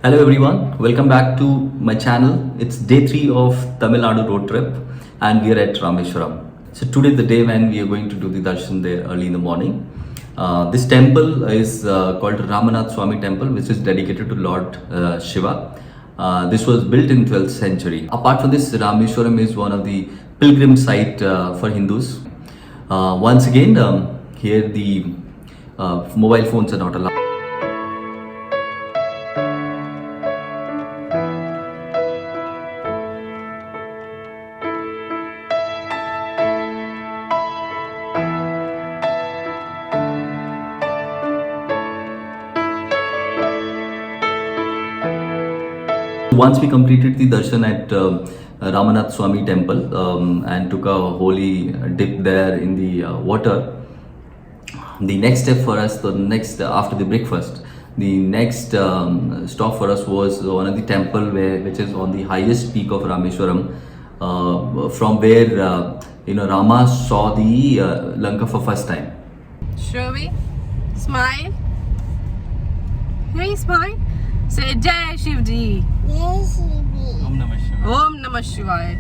Hello everyone, welcome back to my channel. It's day 3 of Tamilnadu road trip and we are at Rameshwaram. So today is the day when we are going to do the darshan there early in the morning. This temple is called Ramanathswamy temple, which is dedicated to Lord Shiva. This was built in 12th century. Apart from this, Rameshwaram is one of the pilgrim site for Hindus. Once again, here the mobile phones are not allowed. Once we completed the darshan at Ramanathswamy temple and took a holy dip there in the water, the next step for us, after the breakfast, the next stop for us was one of the temple which is on the highest peak of Rameshwaram, from where Rama saw the Lanka for first time. Shravi, smile. Hey, smile. Say Jai Shivji. Om Namah Shivaya. Om Namah Shivaya.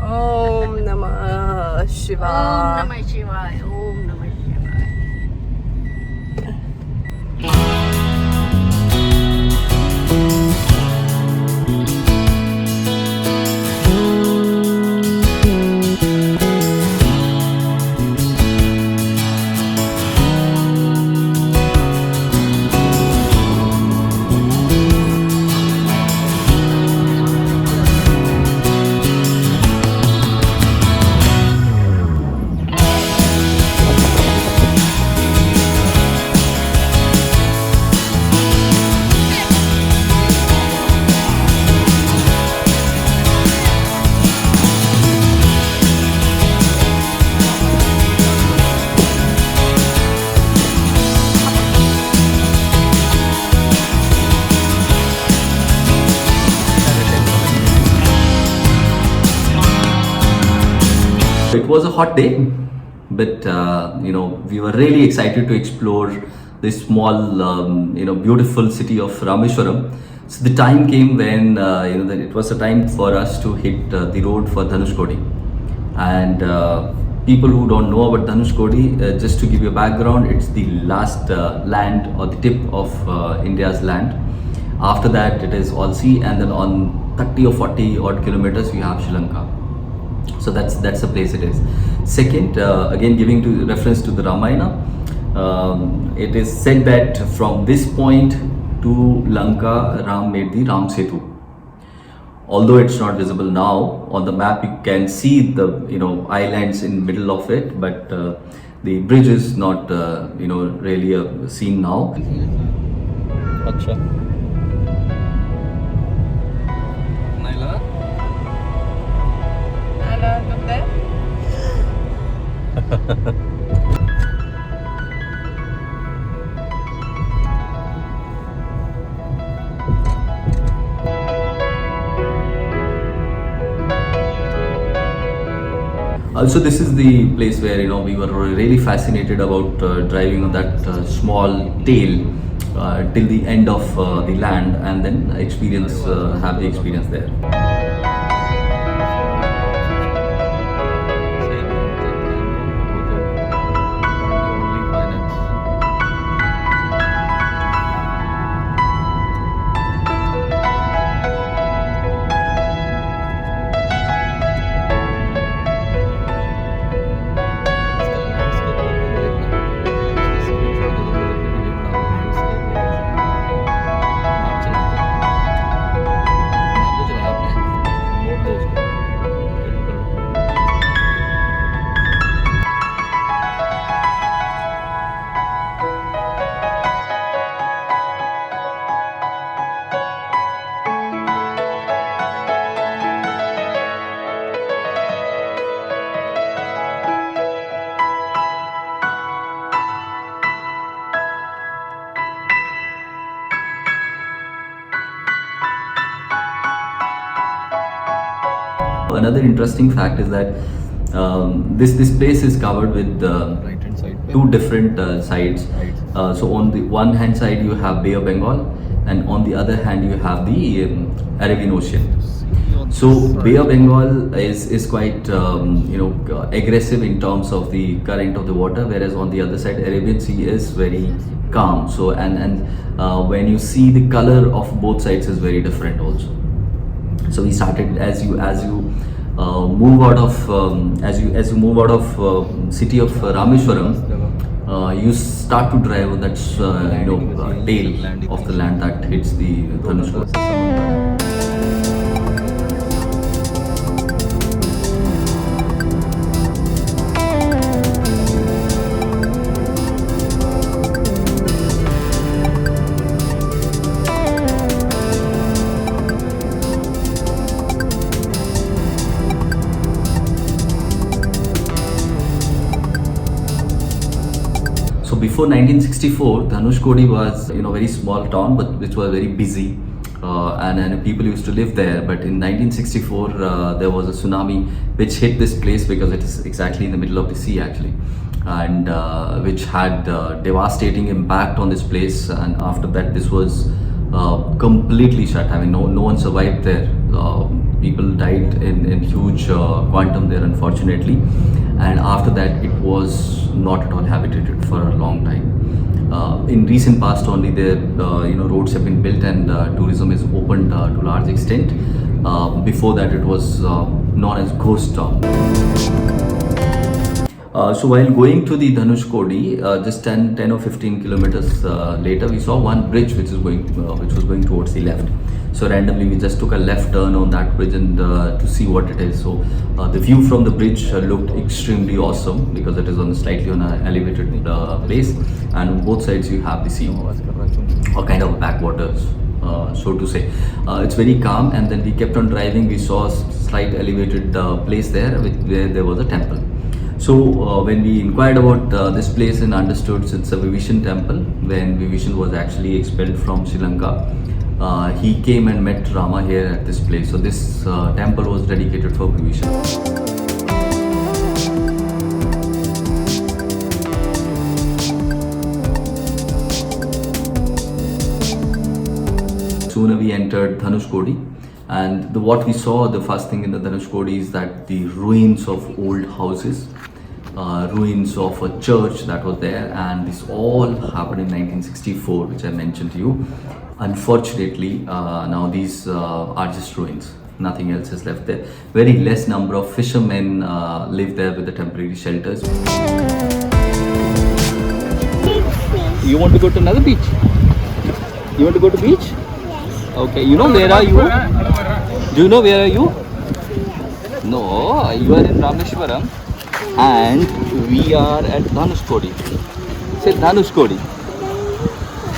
Om Namah Shivaya. Om Namah Shivaya. Om Namah Shivaya. It was a hot day, but we were really excited to explore this small, beautiful city of Rameshwaram. So the time came when that it was a time for us to hit the road for Dhanuskodi. And people who don't know about Dhanuskodi, just to give you a background, it's the last land or the tip of India's land. After that, it is all sea, and then on 30 or 40 odd kilometers, you have Sri Lanka. So that's the place it is. Second, again giving to reference to the Ramayana, it is said that from this point to Lanka, Ram made the Ram Setu. Although it's not visible now on the map, you can see the islands in middle of it, but the bridge is not really seen now. Achha. Look there. Also, this is the place where we were really fascinated about driving on that small tail till the end of the land, and then have the experience there. Another interesting fact is that this place is covered with Right hand side पे two different sides. So on the one hand side you have Bay of Bengal, and on the other hand you have the Arabian Ocean. So Bay of Bengal is quite aggressive in terms of the current of the water, whereas on the other side Arabian Sea is very calm. So and when you see the color of both sides is very different also. So we started as you move out of city of Rameshwaram, you start to drive on that tail of the land that hits the Dhanuskodi. So before 1964, Dhanuskodi was very small town, but which was very busy, and people used to live there. But in 1964, there was a tsunami which hit this place because it is exactly in the middle of the sea actually, and which had devastating impact on this place. And after that, this was completely shut. I mean, no one survived there. People died in huge quantum there, unfortunately. And after that, it was not at all habitated for a long time. In recent past only, the roads have been built and tourism is opened to a large extent. Before that, it was known as ghost town. So while going to the Dhanuskodi, just 10 or 15 kilometers later, we saw one bridge which was going towards the left. So randomly we just took a left turn on that bridge and to see what it is. So the view from the bridge looked extremely awesome because it is slightly on an elevated place, and on both sides you have the sea, or kind of backwaters, so to say. It's very calm, and then we kept on driving. We saw a slight elevated place there where there was a temple. So when we inquired about this place and understood it's a Vibhishan temple, when Vibhishan was actually expelled from Sri Lanka, he came and met Rama here at this place. So this temple was dedicated for Vibhishan. Soon we entered Dhanuskodi, and what we saw, the first thing in the Dhanuskodi is that the ruins of old houses, ruins of a church that was there, and this all happened in 1964, which I mentioned to you. Unfortunately, now these are just ruins. Nothing else is left there. Very less number of fishermen live there with the temporary shelters. You want to go to another beach? You want to go to beach? Yes. Okay. You know where are you? Do you know where are you? No, you are in Rameshwaram, and we are at Dhanuskodi. Say Dhanuskodi.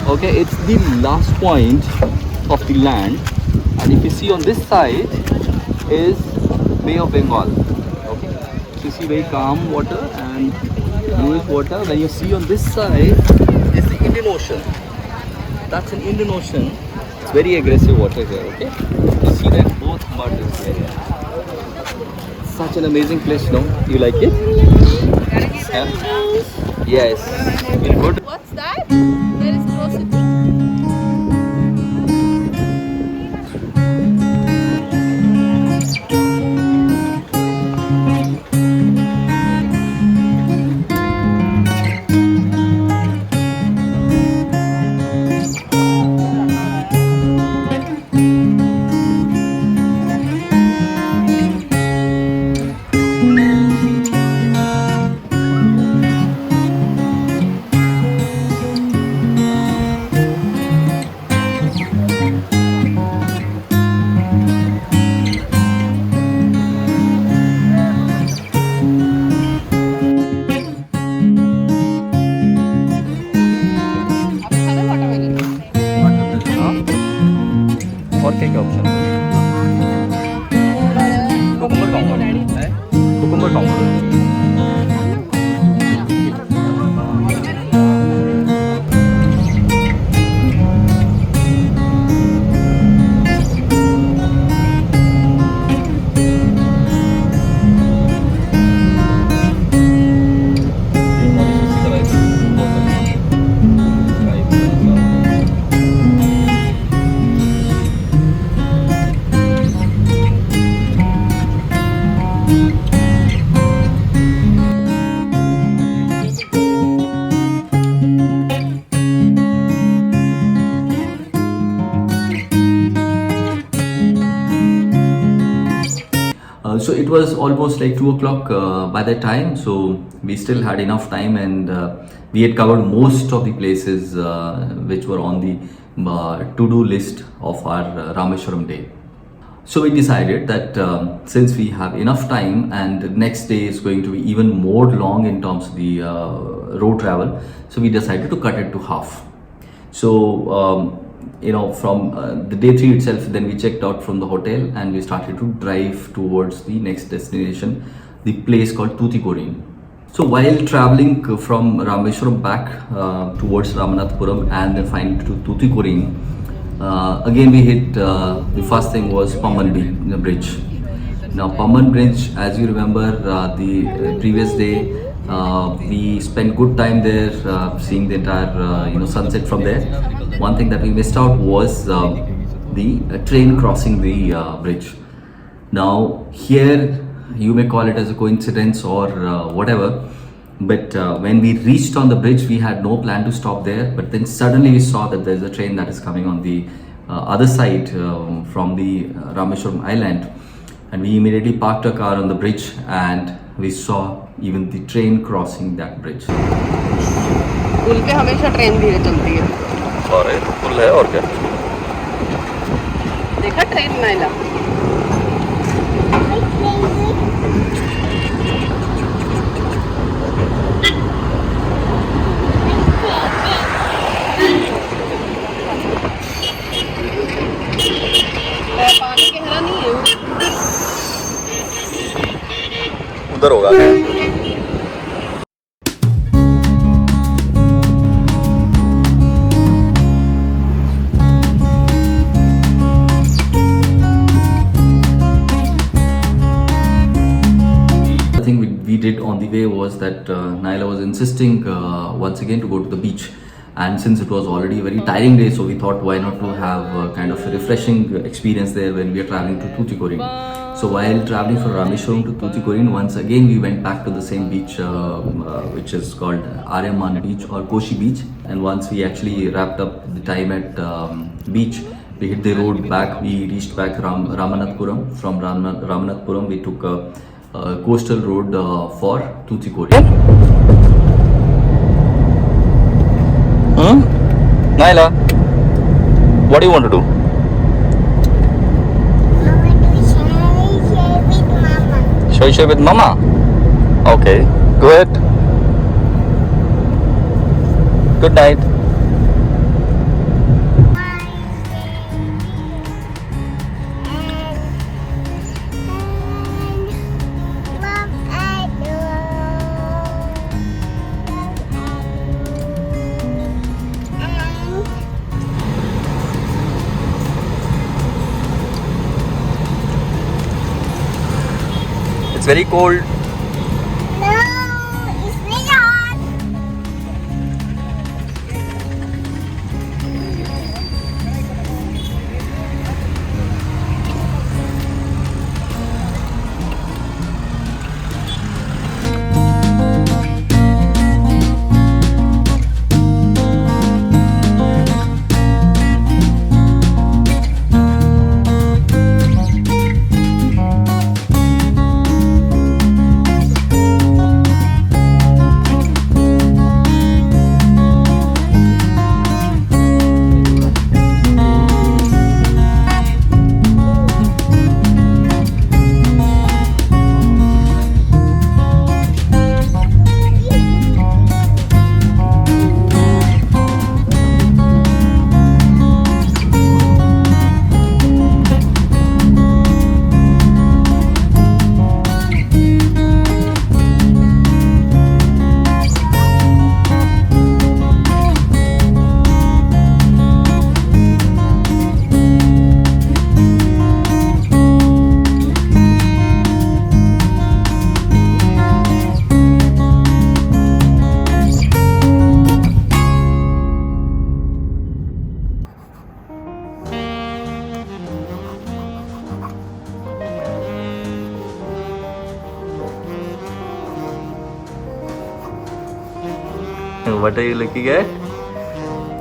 Okay, it's the last point of the land, and if you see on this side is Bay of Bengal. Okay, so you see very calm water and bluish water. When you see on this side is the Indian Ocean. That's an Indian Ocean. It's very aggressive water here. Okay, you see that both mud is here. Such an amazing place, no? You like it? Yeah? Yes. We'll go to. What's that? There is curiosity. और क्या क्या option cucumber खाऊंगा cucumber खाऊंगा it was almost like 2 o'clock by that time, so we still had enough time, and we had covered most of the places which were on the to-do list of our Rameshwaram day. So we decided that since we have enough time and the next day is going to be even more long in terms of the road travel, so we decided to cut it to half. So from the day 3 itself, then we checked out from the hotel and we started to drive towards the next destination, the place called Tuticorin. So while traveling from Rameshwaram back towards Ramanathpuram and then finally to Tuticorin, again we hit the first thing was Pamban Bridge. Now Pamban Bridge, as you remember, the previous day we spent good time there, seeing the entire sunset from there. One thing that we missed out was the train crossing the bridge. Now here you may call it as a coincidence or whatever, but when we reached on the bridge, we had no plan to stop there, but then suddenly we saw that there's a train that is coming on the other side from the Rameshwaram island, and we immediately parked our car on the bridge and we saw even the train crossing that bridge. पुल पे हमेशा train धीरे चलती है. और पुल है और क्या? देखा ट्रेन नाइला. पानी गहरा नहीं है. उधर होगा. We did on the way was that Naila was insisting once again to go to the beach, and since it was already a very tiring day, so we thought why not to have kind of a refreshing experience there when we are traveling to Tuticorin. So while traveling from Rameshwaram to Tuticorin, once again we went back to the same beach which is called Aryaman Beach or Koshi Beach, and once we actually wrapped up the time at beach, we hit the road back. We reached back Ramanathpuram. From Ramanathpuram we took a coastal road for Tuticorin. Naila, what do you want to do? Share with Mama. Okay, go ahead. Good night. It's very cold. No, it's very hot. What are you looking at?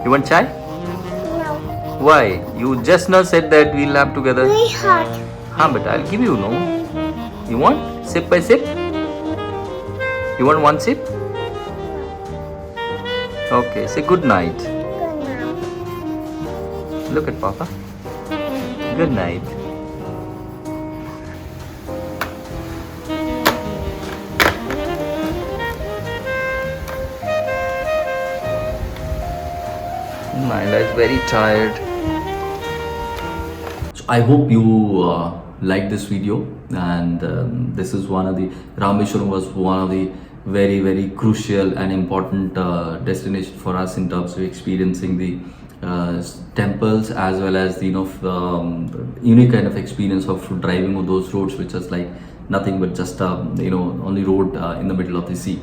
You want chai? No, Why? You just now said that we'll have together. very hot. But I'll give you, no? You want sip by sip? You want one sip? Okay, say good night. Good night. Look at Papa. Good night. Nyla is very tired. So I hope you like this video, and this is one of the Rameshwaram was one of the very crucial and important destination for us in terms of experiencing the temples, as well as the unique kind of experience of driving on those roads, which is like nothing but just only road in the middle of the sea.